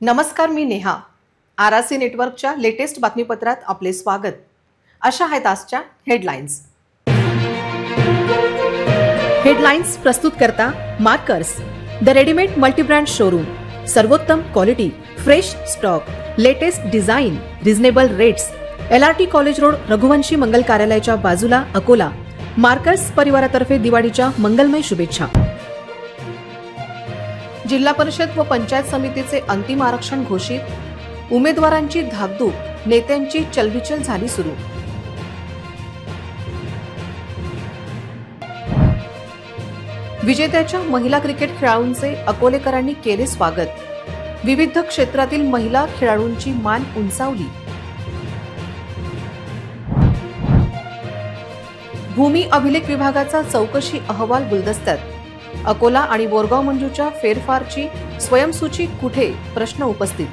नमस्कार, मी नेहा. आरआरसी नेटवर्कच्या लेटेस्ट बातमीपत्रात आपले स्वागत. अशा आहेत आजच्या हेडलाईन्स. हेडलाईन्स प्रस्तुत करता Markers, the readymade multibrand showroom. सर्वोत्तम quality, fresh stock, latest design, reasonable rates. LRT college road, Raghuvanshi Mangal कार्यालयाच्या बाजूला, अकोला. मार्कर्स परिवारातर्फे दिवाळीच्या मंगलमय शुभेच्छा. जिल्हा परिषद व पंचायत समितीचे अंतिम आरक्षण घोषित. उमेदवारांची धाकधूक, नेत्यांची चलबिचल झाली सुरू. विजेत्याच्या महिला क्रिकेट खेळाडूंचे अकोलेकरांनी केले स्वागत. विविध क्षेत्रातील महिला खेळाडूंची मान उंचावली. भूमी अभिलेख विभागाचा चौकशी अहवाल गुलदस्त्यात. अकोला आणि बोरगाव मंजूच्या फेरफारची स्वयंसूची कुठे, प्रश्न उपस्थित.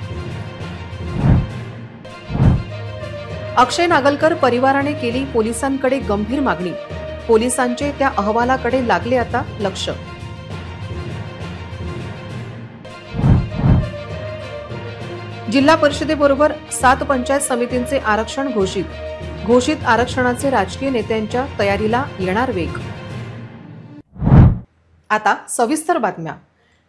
अक्षय नागलकर परिवाराने केली पोलिसांकडे गंभीर मागणी. पोलिसांचे त्या अहवालाकडे लागले आता लक्ष. जिल्हा परिषदेबरोबर 7 पंचायत समितींचे आरक्षण घोषित. घोषित आरक्षणाचे राजकीय नेत्यांच्या तयारीला येणार वेग. आता सविस्तर बातम्या.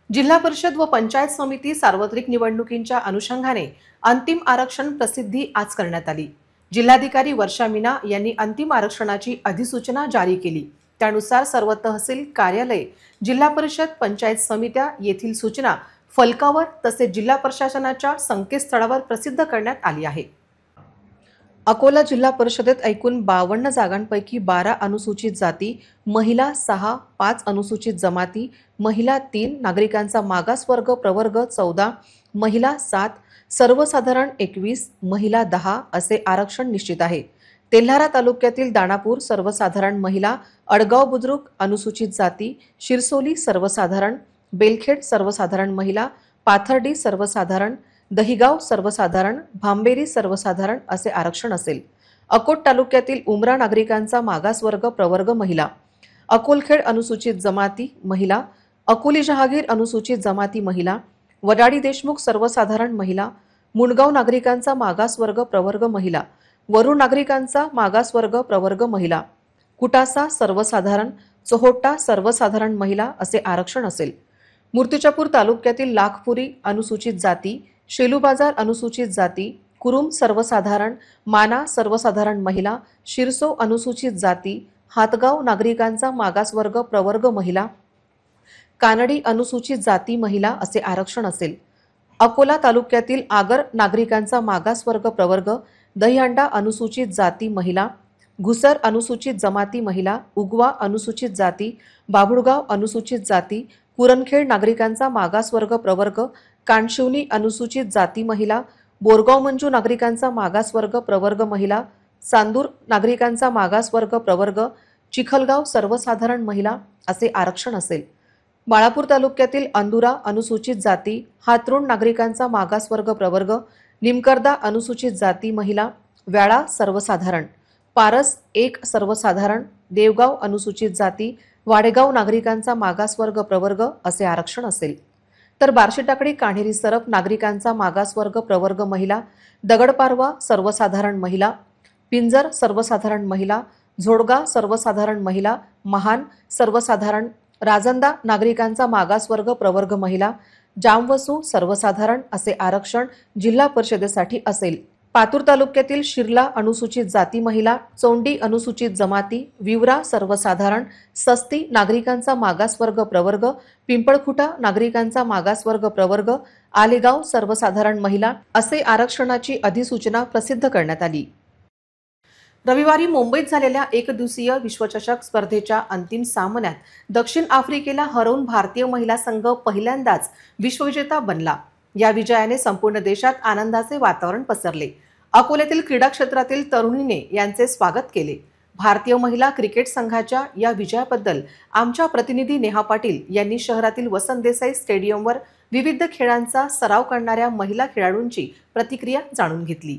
जिल्हा परिषद व पंचायत समिती सार्वत्रिक निवडणुकींच्या अनुषंगाने अंतिम आरक्षण प्रसिद्धी आज करण्यात आली. जिल्हाधिकारी वर्षा मीना यांनी अंतिम आरक्षणाची अधिसूचना जारी केली. त्यानुसार सर्व तहसील कार्यालय, जिल्हा परिषद, पंचायत समित्या येथील सूचना फलकावर तसेच जिल्हा प्रशासनाच्या संकेतस्थळावर प्रसिद्ध करण्यात आली आहे. अकोला जिल्हा परिषदेत एकूण 52 जागांपैकी 12 अनुसूचित जाती, महिला 6, 5 अनुसूचित जमाती, महिला 3, नागरिकांचा मागासवर्ग प्रवर्ग 14, महिला 7, सर्वसाधारण 21, महिला 10 असे आरक्षण निश्चित आहे. तेल्हारा तालुक्यातील दानापूर सर्वसाधारण महिला, अडगाव बुद्रुक अनुसूचित जाती, शिरसोली सर्वसाधारण, बेलखेड सर्वसाधारण महिला, पाथर्डी सर्वसाधारण, दहिगाव सर्वसाधारण, भांबेरी सर्वसाधारण असे आरक्षण असेल. अकोट तालुक्यातील उमरा नागरिकांचा मागासवर्ग प्रवर्ग महिला, अकोलखेड अनुसूचित जमाती महिला, अकोली जहागीर अनुसूचित जमाती महिला, वडाडी देशमुख सर्वसाधारण महिला, मुंडगाव नागरिकांचा मागासवर्ग प्रवर्ग महिला, वरुड नागरिकांचा मागासवर्ग प्रवर्ग महिला, कुटासा सर्वसाधारण, चोहोट्टा सर्वसाधारण महिला असे आरक्षण असेल. मूर्तिजापूर तालुक्यातील लाखपुरी अनुसूचित जाती, शेलूबाजार अनुसूचित जाती, कुरुम सर्वसाधारण, माना सर्वसाधारण महिला, शिरसो अनुसूचित जाती, हातगाव नागरिकांचा मागासवर्ग प्रवर्ग महिला, कानडी अनुसूचित जाती महिला असे आरक्षण असेल. अकोला तालुक्यातील आगर नागरिकांचा मागासवर्ग प्रवर्ग, दहीहंडा अनुसूचित जाती महिला, घुसर अनुसूचित जमाती महिला, उगवा अनुसूचित जाती, बाभुळगाव अनुसूचित जाती, कुरणखेड नागरिकांचा मागासवर्ग प्रवर्ग, कानशिवनी अनुसूचित जाती महिला, बोरगाव मंजू नागरिकांचा मागासवर्ग प्रवर्ग महिला, चांदूर नागरिकांचा मागासवर्ग प्रवर्ग, चिखलगाव सर्वसाधारण महिला असे आरक्षण असेल. बाळापूर तालुक्यातील अंदुरा अनुसूचित जाती, हातरुण नागरिकांचा मागासवर्ग प्रवर्ग, निमकर्दा अनुसूचित जाती महिला, व्याळा सर्वसाधारण, पारस 1 सर्वसाधारण, देवगाव अनुसूचित जाती, वाडेगाव नागरिकांचा मागासवर्ग प्रवर्ग असे आरक्षण असेल. तर बार्शीटाकडी कान्हेरी सरप नागरिकांचा मागासवर्ग प्रवर्ग महिला, दगडपारवा सर्वसाधारण महिला, पिंजर सर्वसाधारण महिला, झोडगा सर्वसाधारण महिला, महान सर्वसाधारण, राजंदा नागरिकांचा मागासवर्ग प्रवर्ग महिला, जामवसू सर्वसाधारण असे आरक्षण जिल्हा परिषदेसाठी असेल. पातूर तालुक्यातील शिरला अनुसूचित जाती महिला, चोंडी अनुसूचित जमाती, विवरा सर्वसाधारण, सस्ती नागरिकांचा मागासवर्ग प्रवर्ग, पिंपळखुटा नागरिकांचा मागासवर्ग प्रवर्ग, आलेगाव सर्वसाधारण महिला असे आरक्षणाची अधिसूचना प्रसिद्ध करण्यात आली. रविवारी मुंबईत झालेल्या एकदिवसीय विश्वचषक स्पर्धेच्या अंतिम सामन्यात दक्षिण आफ्रिकेला हरवून भारतीय महिला संघ पहिल्यांदाच विश्वविजेता बनला. या विजयाने संपूर्ण देशात आनंदाचे वातावरण पसरले. अकोल्यातील क्रीडा क्षेत्रातील तरुणीने यांचे स्वागत केले. भारतीय महिला क्रिकेट संघाच्या या विजयाबद्दल आमच्या प्रतिनिधी नेहा पाटील यांनी शहरातील वसंत देसाई स्टेडियमवर विविध खेळांचा सराव करणाऱ्या महिला खेळाडूंची प्रतिक्रिया जाणून घेतली.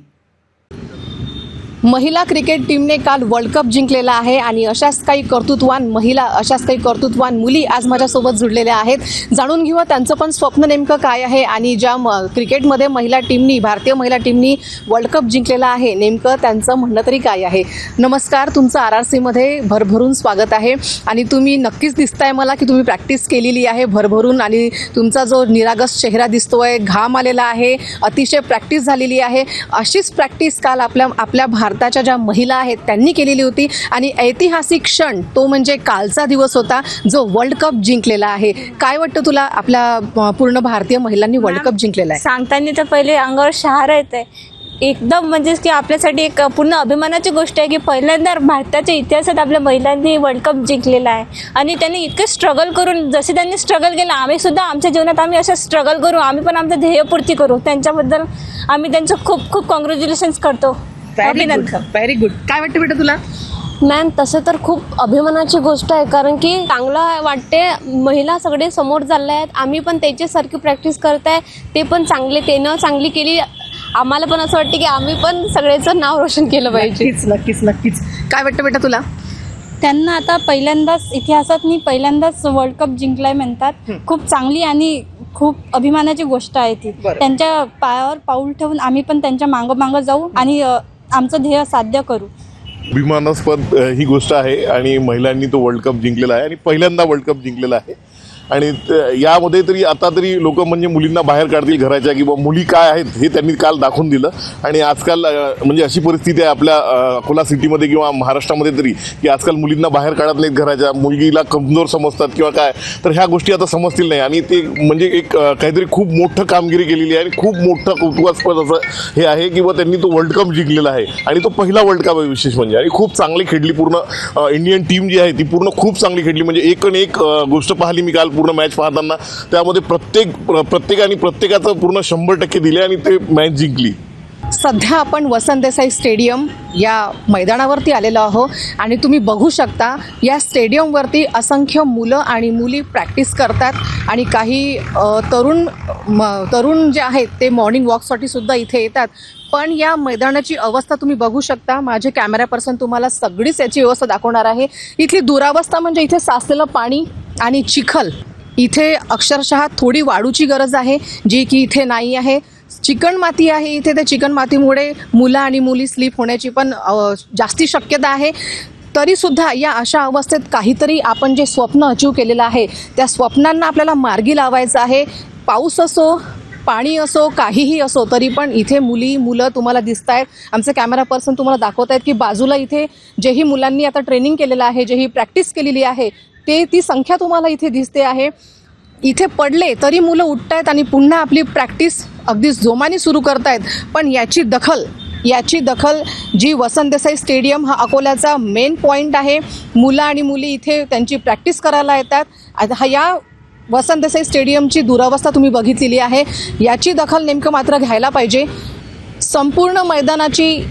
महिला क्रिकेट टीमने काल वर्ल्ड कप जिंकलेला आहे आणि अशाच काही कर्तृत्ववान महिला, अशाच काही कर्तृत्ववान मुली आज माझ्यासोबत जुळलेल्या आहेत. जाणून घेऊया त्यांचं पण स्वप्न नेमकं काय आहे आणि ज्या क्रिकेटमध्ये महिला टीमनी, भारतीय महिला टीमनी वर्ल्ड कप जिंकलेला आहे, नेमकं त्यांचं म्हणणं तरी काय आहे. नमस्कार, तुमचं RRCमध्ये भरभरून स्वागत आहे. आणि तुम्ही नक्कीच दिसताय मला की तुम्ही प्रॅक्टिस केलेली आहे भरभरून आणि तुमचा जो निरागस चेहरा दिसतोय, घाम आलेला आहे, अतिशय प्रॅक्टिस झालेली आहे. अशीच प्रॅक्टिस काल आपल्या भारताच्या ज्या महिला आहेत त्यांनी केलेली होती आणि ऐतिहासिक क्षण तो म्हणजे कालचा दिवस होता जो वर्ल्ड कप जिंकलेला आहे. काय वाटतं तुला, आपल्या पूर्ण भारतीय महिलांनी वर्ल्ड कप जिंकलेला आहे? सांगताना तर पहिले अंगावर शहारा येते एकदम, म्हणजे की आपल्यासाठी एक पूर्ण अभिमानाची गोष्ट आहे की पहिल्यांदा भारताच्या इतिहासात आपल्या महिलांनी वर्ल्ड कप जिंकलेला आहे. आणि त्यांनी इतकं स्ट्रगल करून, जसे त्यांनी स्ट्रगल केलं आम्ही सुद्धा आमच्या जीवनात आम्ही असं स्ट्रगल करू, आम्ही पण आमचं ध्येयपूर्ती करू. त्यांच्याबद्दल आम्ही त्यांचं खूप खूप कॉंग्रॅच्युलेशन्स करतो. Very good. काय वाटतं बेटा तुला? मॅम, तसं तर खूप अभिमानाची गोष्ट आहे, कारण की चांगलं वाटते. महिला सगळे समोर चालले आहेत, आम्ही पण त्याच्यासारखी प्रॅक्टिस करत आहे. ते पण त्यानं चांगली केली. आम्हाला पण असं वाटतं की आम्ही पण सगळ्याचं नाव रोशन केलं पाहिजे. नक्कीच. काय वाटतं बेटा तुला? त्यांना आता पहिल्यांदाच वर्ल्ड कप जिंकलाय म्हणतात. खूप चांगली आणि खूप अभिमानाची गोष्ट आहे ती. त्यांच्या पायावर पाऊल ठेवून आम्ही पण त्यांच्या मागं जाऊ आणि आमचं ध्येय साध्य करू. अभिमानास्पद ही गोष्ट आहे आणि महिलांनी तो वर्ल्ड कप जिंकलेला आहे आणि पहिल्यांदा वर्ल्ड कप जिंकलेला आहे. आणि यामध्ये तरी आता तरी लोक म्हणजे मुलींना बाहेर काढतील घराच्या, किंवा मुली काय आहेत हे त्यांनी काल दाखवून दिलं. आणि आजकाल म्हणजे अशी परिस्थिती आहे आपल्या अकोला सिटीमध्ये किंवा महाराष्ट्रामध्ये तरी, की आजकाल मुलींना बाहेर काढत नाहीत घराच्या, मुलगीला कमजोर समजतात किंवा काय, तर ह्या गोष्टी आता समजतील नाही. आणि ते म्हणजे एक काहीतरी खूप मोठं कामगिरी केलेली आहे आणि खूप मोठं कौतुकास्पद असं हे आहे की त्यांनी तो वर्ल्ड कप जिंकलेला आहे. आणि तो पहिला वर्ल्ड कप आहे विशेष म्हणजे. आणि खूप चांगली खेळली पूर्ण इंडियन टीम जी आहे ती पूर्ण खूप चांगली खेळली. म्हणजे एक गोष्ट पाहिली मी काल पूर्ण मॅच पाहताना, त्यामध्ये प्रत्येकाचं पूर्ण 100% दिले आणि ते मॅच जिंकली. सध्या आपण वसंत देसाई स्टेडियम या मैदानावरती आलेलो आहोत आणि तुम्ही बघू शकता या स्टेडियमवरती असंख्य मुलं आणि मुली प्रॅक्टिस करतात आणि काही तरुण जे आहेत ते मॉर्निंग वॉकसाठी सुद्धा इथे येतात. पण या मैदानाची अवस्था तुम्ही बघू शकता. माझे कॅमेरा पर्सन तुम्हाला सगळीच याची व्यवस्था दाखवणार आहे. इथली दुरावस्था म्हणजे इथे साचलेलं पाणी आणि चिखल. इथे अक्षरशः थोडी वाळूची गरज आहे, जी की इथे नाही आहे. चिकण माती आहे इथे. त्या चिकण मातीमुळे मुलं आणि मुली स्लिप होण्याची पण जास्ती शक्यता आहे. तरीसुद्धा या अशा अवस्थेत काहीतरी आपण जे स्वप्न अचीव केलेलं आहे त्या स्वप्नांना आपल्याला मार्गी लावायचं आहे. पाऊस असो, पाणी असो, काहीही असो, तरी पण इथे मुलं तुम्हाला दिसत आहेत. आमचे कॅमेरा पर्सन तुम्हाला दाखवत आहेत की बाजूला इथे जेही मुलांनी आता ट्रेनिंग केलेलं आहे, जेही प्रॅक्टिस केलेली आहे, ती संख्या तुम्हाला इथे दिसते आहे. इथे पडले तरी मुलं उठत आहेत आणि पुन्हा आपली प्रॅक्टिस अगदी जोमाने सुरू करतायत. पण याची दखल जी वसंत देसाई स्टेडियम हा अकोल्याचा मेन पॉईंट आहे. मुलं आणि मुली इथे त्यांची प्रॅक्टिस करायला येतात. आता या वसंत देसाई स्टेडियमची दुरावस्था तुम्ही बघितलेली आहे. याची दखल नेमकं मात्र घ्यायला पाहिजे. संपूर्ण मैदानाची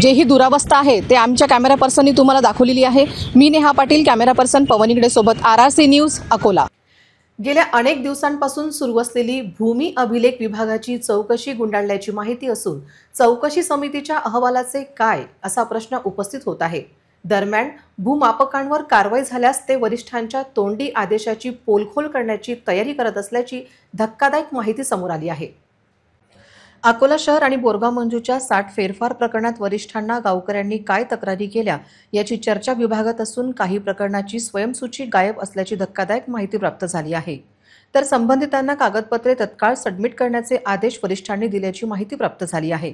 जेही दुरावस्था आहे ते आमच्या कॅमेरा पर्सननी तुम्हाला दाखवलेली आहे. मी नेहा पाटील, कॅमेरा पर्सन पवन इंगडे सोबत, RRC न्यूज, अकोला. गेल्या अनेक दिवसांपासून सुरू असलेली भूमी अभिलेख विभागाची चौकशी गुंडाळल्याची माहिती असून चौकशी समितीच्या अहवालाचे काय असा प्रश्न उपस्थित होत आहे. दरम्यान भूमापकांवर कारवाई झाल्यास ते वरिष्ठांच्या तोंडी आदेशाची पोलखोल करण्याची तयारी करत असल्याची धक्कादायक माहिती समोर आली आहे. अकोला शहर आणि बोरगाव मंजूच्या 60 फेरफार प्रकरणात वरिष्ठांना गावकऱ्यांनी काय तक्रारी केल्या याची चर्चा विभागात असून काही प्रकरणाची स्वयंसूची गायब असल्याची धक्कादायक माहिती प्राप्त झाली आहे. तर संबंधितांना कागदपत्रे तत्काळ सबमिट करण्याचे आदेश वरिष्ठांनी दिल्याची माहिती प्राप्त झाली आहे.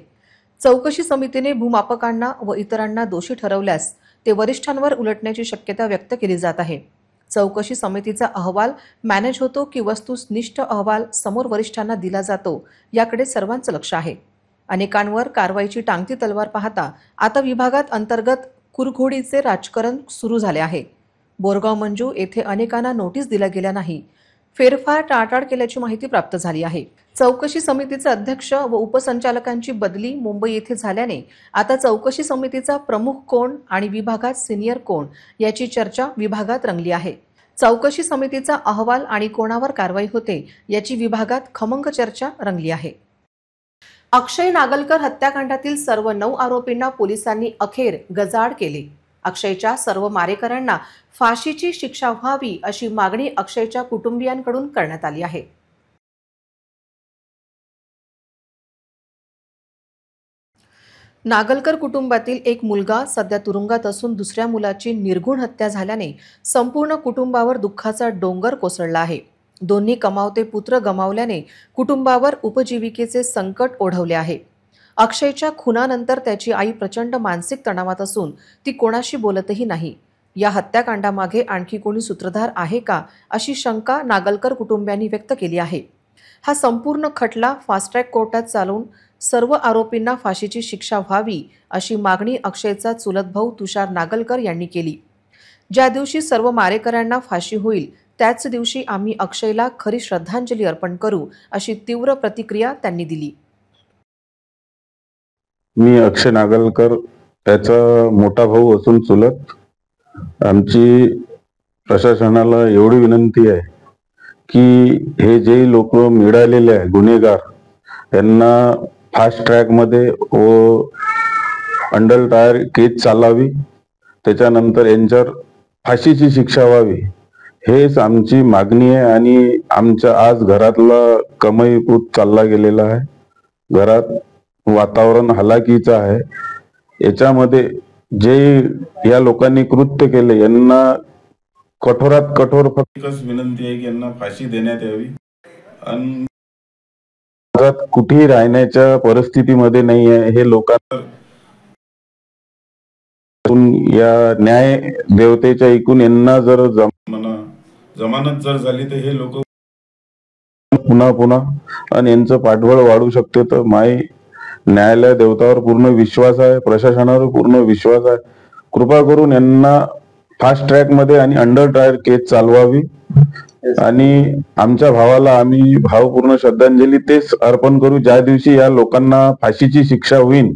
चौकशी समितीने भूमापकांना व इतरांना दोषी ठरवल्यास ते वरिष्ठांवर उलटण्याची शक्यता व्यक्त केली जात आहे. चौकशी समितीचा अहवाल मॅनेज होतो की वस्तुनिष्ठ अहवाल समोर वरिष्ठांना दिला जातो याकडे सर्वांचं लक्ष आहे. अनेकांवर कारवाईची टांगती तलवार पाहता आता विभागात अंतर्गत कुरघोडीचे राजकारण सुरू झाले आहे. बोरगाव मंजू येथे अनेकांना नोटीस दिल्या गेल्या नाही. फेरफार टाळाटाळ केल्याची माहिती प्राप्त झाली आहे. चौकशी समितीचे अध्यक्ष व उपसंचालकांची बदली मुंबई येथे झाल्याने आता चौकशी समितीचा प्रमुख कोण आणि विभागात सिनियर कोण याची चर्चा विभागात रंगली आहे. चौकशी समितीचा अहवाल आणि कोणावर कारवाई होते याची विभागात खमंग चर्चा रंगली आहे. अक्षय नागलकर हत्याकांडातील सर्व 9 आरोपींना पोलिसांनी अखेर गजाआड केले. अक्षयच्या सर्व मारेकऱ्यांना फाशीची शिक्षा व्हावी अशी मागणी अक्षयच्या कुटुंबियांकडून करण्यात आली आहे. नागलकर कुटुंबातील एक मुलगा सध्या तुरुंगात असून दुसऱ्या मुलाची निर्घृण हत्या झाल्याने संपूर्ण कुटुंबावर दुःखाचा डोंगर कोसळला आहे. दोन्ही कमावते पुत्र गमावल्याने कुटुंबावर उपजीविकेचे संकट ओढवले आहे. अक्षयच्या खुनानंतर त्याची आई प्रचंड मानसिक तणावात असून ती कोणाशी बोलतही नाही. या हत्याकांडामागे आणखी कोणी सूत्रधार आहे का अशी शंका नागलकर कुटुंबियांनी व्यक्त केली आहे. हा संपूर्ण खटला फास्ट ट्रॅक कोर्टात चालवून सर्व आरोपींना फाशीची शिक्षा व्हावी अशी मागणी अक्षयचा चुलत भाऊ तुषार नागलकर यांनी केली. ज्या दिवशी सर्व मारेकऱ्यांना फाशी होईल त्याच दिवशी आम्ही अक्षयला खरी श्रद्धांजली अर्पण करू अशी तीव्र प्रतिक्रिया त्यांनी दिली. मी अक्षय नागलकर त्याचा मोठा भाऊ असून चुलत. आमची प्रशासनाला एवढी विनंती आहे की हे जे लोक मिळालेले आहे गुन्हेगार यांना फास्ट ट्रॅक मध्ये व अंडर टायर केस चालावी, त्याच्यानंतर यांच्यावर फाशीची शिक्षा व्हावी हेच आमची मागणी आहे. आणि आमच्या आज घरातला कमाईपूत चालला गेलेला आहे. घरात वातावरण हलाखीचं आहे. याच्यामध्ये जे या लोकांनी कृत्य केले यांना कठोरात कठोर एकच विनंती आहे की यांना फाशी देण्यात यावी. आणि कुठेही राहण्याच्या परिस्थितीमध्ये नाही आहे हे लोकांना. या न्याय देवतेच्या ऐकून यांना जर जमानत जर झाली तर हे लोक पुन्हा आणि यांचं पाठबळ वाढू शकते. तर माई न्यायालय देवतावर पूर्ण विश्वास आहे, प्रशासनावर पूर्ण विश्वास आहे. कृपा करून यांना फास्ट ट्रॅक मध्ये आणि अंडर ट्रायल केस चालवावी. आणि आमच्या भावाला आम्ही भावपूर्ण श्रद्धांजली तेच अर्पण करू ज्या दिवशी या लोकांना फाशीची शिक्षा होईल.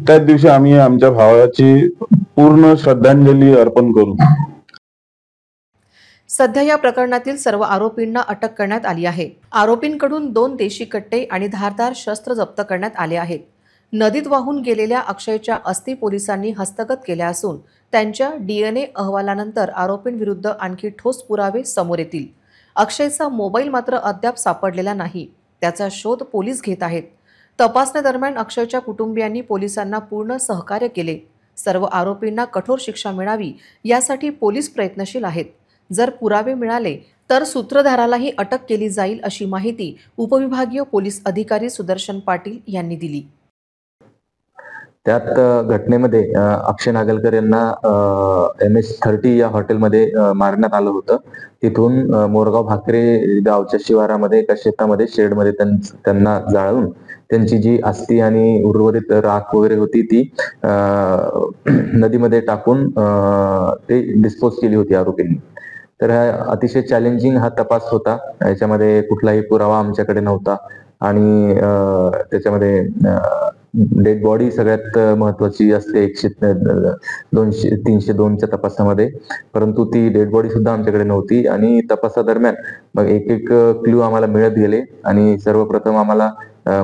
त्याच दिवशी आम्ही आमच्या भावाची पूर्ण श्रद्धांजली अर्पण करू. सध्या या प्रकरणातील सर्व आरोपींना अटक करण्यात आली आहे. आरोपींकडून 2 देशी कट्टे आणि धारदार शस्त्र जप्त करण्यात आले आहेत. नदीत वाहून गेलेल्या अक्षयच्या अस्थी पोलिसांनी हस्तगत केल्या असून त्यांच्या DNA अहवालानंतर आरोपींविरुद्ध आणखी ठोस पुरावे समोर येतील. अक्षयचा मोबाईल मात्र अद्याप सापडलेला नाही. त्याचा शोध पोलीस घेत आहेत. तपासणीदरम्यान अक्षयच्या कुटुंबियांनी पोलिसांना पूर्ण सहकार्य केले. सर्व आरोपींना कठोर शिक्षा मिळावी यासाठी पोलीस प्रयत्नशील आहेत. जर पुरावे मिळाले तर सूत्रधारालाही अटक केली जाईल अशी माहिती उपविभागीय पोलीस अधिकारी सुदर्शन पाटील यांनी दिली. त्यात घटनेमध्ये अक्षय नागलकर यांना MS30 या हॉटेलमध्ये मारण्यात आलं होतं. तिथून मोरगाव भाकरे गावच्या शिवारामध्ये एका शेतामध्ये शेडमध्ये त्यांना जाळून त्यांची जी अस्थी आणि उर्वरित राख वगैरे होती ती नदीमध्ये टाकून ते डिस्पोज केली होती आरोपींनी. तर हा अतिशय चॅलेंजिंग हा तपास होता. याच्यामध्ये कुठलाही पुरावा आमच्याकडे नव्हता आणि त्याच्यामध्ये डेड बॉडी सगळ्यात महत्वाची असते 302च्या तपासामध्ये, परंतु ती डेड बॉडी सुद्धा आमच्याकडे नव्हती. आणि तपासादरम्यान मग एक क्लू आम्हाला मिळत गेले आणि सर्वप्रथम आम्हाला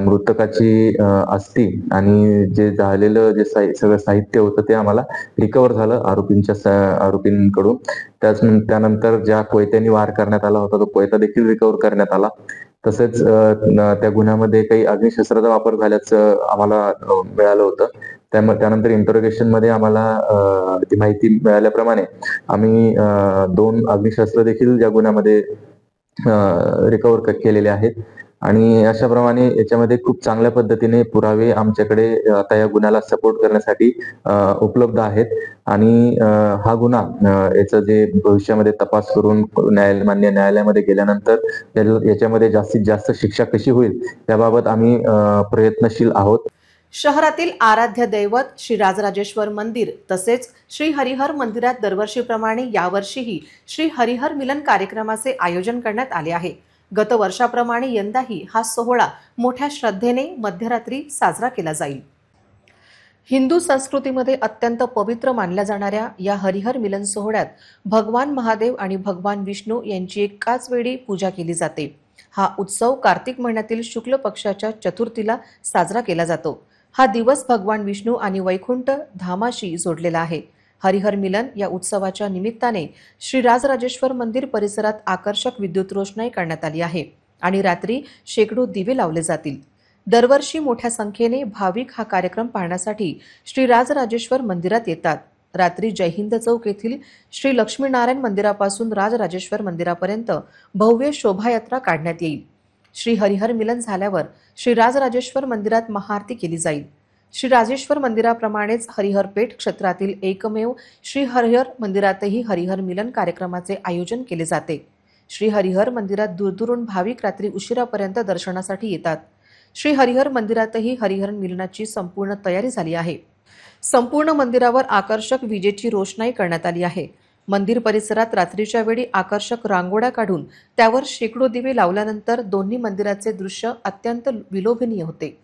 मृतकाची अस्थी आणि जे झालेलं जे सगळं साहित्य होतं ते आम्हाला रिकव्हर झालं आरोपींकडून. त्यानंतर ज्या कोयत्याने वार करण्यात आला होता तो कोयता देखील रिकव्हर करण्यात आला. तसेच त्या गुन्ह्यामध्ये काही अग्निशस्त्राचा वापर झाल्याचं आम्हाला मिळालं होतं. त्यानंतर इंटरोगेशन मध्ये आम्हाला ती माहिती मिळाल्याप्रमाणे आम्ही 2 अग्निशस्त्र देखील या गुन्ह्यामध्ये रिकव्हर केलेले आहेत. आणि अशाप्रमाणे याच्यामध्ये खूप चांगल्या पद्धतीने पुरावे आमच्याकडे आता या गुन्ह्याला सपोर्ट करण्यासाठी उपलब्ध आहेत. आणि हा गुन्हा याचं जे भविष्यामध्ये तपास करून मान्य न्यायालयामध्ये गेल्यानंतर याच्यामध्ये जास्तीत जास्त शिक्षा कशी होईल याबाबत आम्ही प्रयत्नशील आहोत. शहरातील आराध्य दैवत श्री राजराजेश्वर मंदिर तसेच श्री हरिहर मंदिरात दरवर्षीप्रमाणे यावर्षीही श्री हरिहर मिलन कार्यक्रमाचे आयोजन करण्यात आले आहे. गत वर्षाप्रमाणे यंदाही हा सोहळा मोठ्या श्रद्धेने मध्यरात्री साजरा केला जाईल. हिंदू संस्कृतीमध्ये अत्यंत पवित्र मानल्या जाणाऱ्या या हरिहर मिलन सोहळ्यात भगवान महादेव आणि भगवान विष्णू यांची एकाच वेळी पूजा केली जाते. हा उत्सव कार्तिक महिन्यातील शुक्ल पक्षाच्या चतुर्थीला साजरा केला जातो. हा दिवस भगवान विष्णू आणि वैकुंठ धामाशी जोडलेला आहे. हरिहर मिलन या उत्सवाच्या निमित्ताने श्री राजराजेश्वर मंदिर परिसरात आकर्षक विद्युत रोषणाई करण्यात आली आहे आणि रात्री शेकडो दिवे लावले जातील. दरवर्षी मोठ्या संख्येने भाविक हा कार्यक्रम पाहण्यासाठी श्री राजराजेश्वर मंदिरात येतात. रात्री जयहिंद चौक येथील श्री लक्ष्मीनारायण मंदिरापासून राजराजेश्वर मंदिरापर्यंत भव्य शोभायात्रा काढण्यात येईल. श्री हरिहर मिलन झाल्यावर श्री राजराजेश्वर मंदिरात महाआरती केली जाईल. श्री राजेश्वर मंदिराप्रमाणेच हरिहरपेठ क्षेत्रातील एकमेव श्री हरिहर मंदिरातही हरिहर मिलन कार्यक्रमाचे आयोजन केले जाते. श्री हरिहर मंदिरात दूरदूरून भाविक रात्री उशिरापर्यंत दर्शनासाठी येतात. श्री हरिहर मंदिरातही हरिहर मिलनाची संपूर्ण तयारी झाली आहे. संपूर्ण मंदिरावर आकर्षक विजेची रोषणाई करण्यात आली आहे. मंदिर परिसरात रात्रीच्या वेळी आकर्षक रांगोळ्या काढून त्यावर शेकडो दिवे लावल्यानंतर दोन्ही मंदिराचे दृश्य अत्यंत विलोभनीय होते.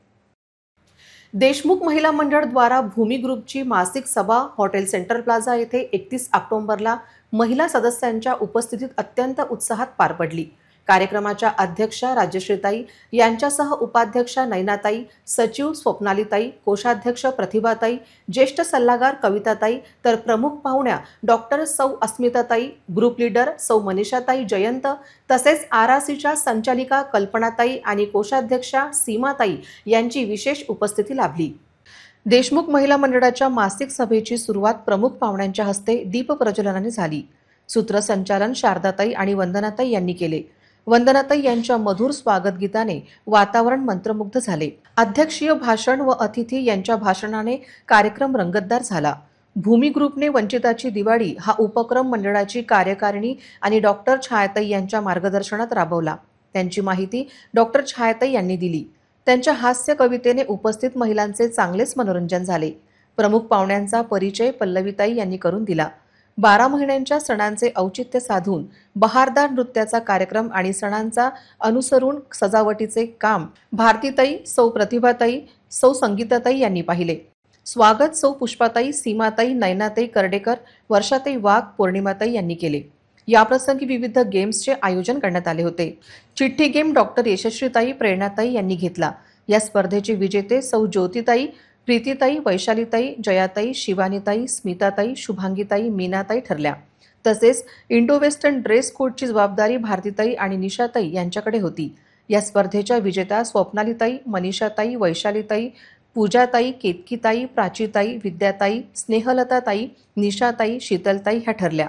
देशमुख महिला मंडळ द्वारा भूमी ग्रुपची मासिक सभा हॉटेल सेंट्रल प्लाझा येथे 31 ऑक्टोबरला महिला सदस्यांच्या उपस्थितीत अत्यंत उत्साहात पार पडली. कार्यक्रमाच्या अध्यक्षा राजश्रीताई यांच्यासह उपाध्यक्षा नैनाताई, सचिव स्वप्नालीताई, कोषाध्यक्ष प्रतिभाताई, ज्येष्ठ सल्लागार कविताताई, तर प्रमुख पाहुण्या डॉक्टर सौ अस्मिताताई, ग्रुप लीडर सौ मनीषाताई जयंत, तसेच आरआरसीच्या संचालिका कल्पनाताई आणि कोषाध्यक्षा सीमाताई यांची विशेष उपस्थिती लाभली. देशमुख महिला मंडळाच्या मासिक सभेची सुरुवात प्रमुख पाहुण्यांच्या हस्ते दीप प्रज्वलनाने झाली. सूत्रसंचालन शारदाताई आणि वंदनाताई यांनी केले. वंदनाताई यांच्या मधुर स्वागत गीताने वातावरण मंत्रमुग्ध झाले. अध्यक्षीय भाषण व अतिथी यांच्या भाषणाने कार्यक्रम रंगतदार झाला. भूमी ग्रुपने वंचिताची दिवाळी हा उपक्रम मंडळाची कार्यकारिणी आणि डॉक्टर छायाताई यांच्या मार्गदर्शनात राबवला. त्यांची माहिती डॉक्टर छायाताई यांनी दिली. त्यांच्या हास्य कवितेने उपस्थित महिलांचे चांगलेच मनोरंजन झाले. प्रमुख पाहुण्यांचा परिचय पल्लवीताई यांनी करून दिला. 12 महिन्यांच्या सणांचे औचित्य साधून बहारदार नृत्याचा कार्यक्रम आणि सणांचा अनुसरून सजावटीचे काम भारतीताई, सौ प्रतिभाताई, सौ संगीताताई यांनी पाहिले. स्वागत सौ पुष्पाताई, सीमाताई, नैनाताई कर्डेकर, वर्षाताई वाघ, पौर्णिमाताई यांनी केले. याप्रसंगी विविध गेम्सचे आयोजन करण्यात आले होते. चिठ्ठी गेम डॉक्टर यशस्वीताई, प्रेरणाताई यांनी घेतला. या स्पर्धेचे विजेते सौ ज्योतिताई, प्रीतीताई, वैशालीताई, जयाताई, शिवानीताई, स्मिताताई, शुभांगीताई, मीनाताई ठरल्या. तसेच इंडो वेस्टर्न ड्रेस कोडची जबाबदारी भारतीताई आणि निशाताई यांच्याकडे होती. या स्पर्धेच्या विजेत्या स्वप्नालीताई, मनीषाताई, वैशालीताई, पूजाताई, केतकीताई, प्राचीताई, विद्याताई, स्नेहलताताई, निशाताई, शीतलताई ह्या ठरल्या.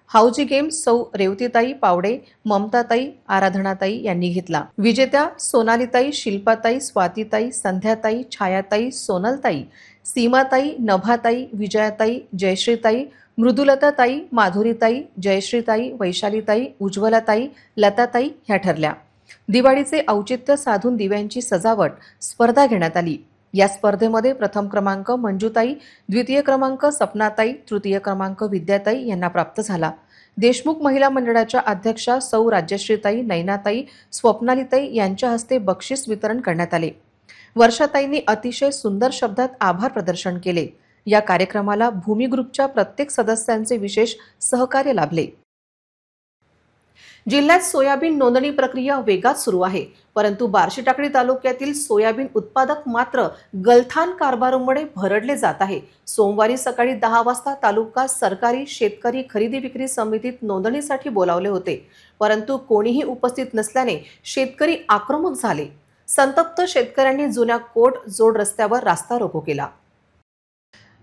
हाऊजी गेम्स सौ रेवतीताई पावडे, ममताताई, आराधनाताई यांनी घेतला. विजेत्या सोनालीताई, शिल्पाताई, स्वातीताई, संध्याताई, छायाताई, सोनलताई, सीमाताई, नभाताई, विजयाताई, जयश्रीताई, मृदुलताताई, माधुरीताई, जयश्रीताई, वैशालीताई, उज्ज्वलाताई, लताताई ह्या ठरल्या. दिवाळीचे औचित्य साधून दिव्यांची सजावट स्पर्धा घेण्यात आली. या स्पर्धेमध्ये प्रथम क्रमांक मंजुताई, द्वितीय क्रमांक सपनाताई, तृतीय क्रमांक विद्याताई यांना प्राप्त झाला. देशमुख महिला मंडळाच्या अध्यक्षा सौ राजश्रीताई, नैनाताई, स्वप्नालीताई यांच्या हस्ते बक्षीस वितरण करण्यात आले. वर्षाताईंनी अतिशय सुंदर शब्दात आभार प्रदर्शन केले. या कार्यक्रमाला भूमी ग्रुपच्या प्रत्येक सदस्यांचे विशेष सहकार्य लाभले. जिल्ह्यात सोयाबीन नोंदणी प्रक्रिया वेगात सुरू आहे, परंतु बार्शीटाकळी तालुक्यातील सोयाबीन उत्पादक मात्र गलथान कारभारामुळे भरडले जात आहे. सोमवारी सकाळी 10 वाजता तालुका सरकारी शेतकरी खरेदी विक्री समितीत नोंदणीसाठी बोलावले होते, परंतु कोणीही उपस्थित नसल्याने शेतकरी आक्रमक झाले. संतप्त शेतकऱ्यांनी जुन्या कोट जोड रस्त्यावर रास्ता रोको केला.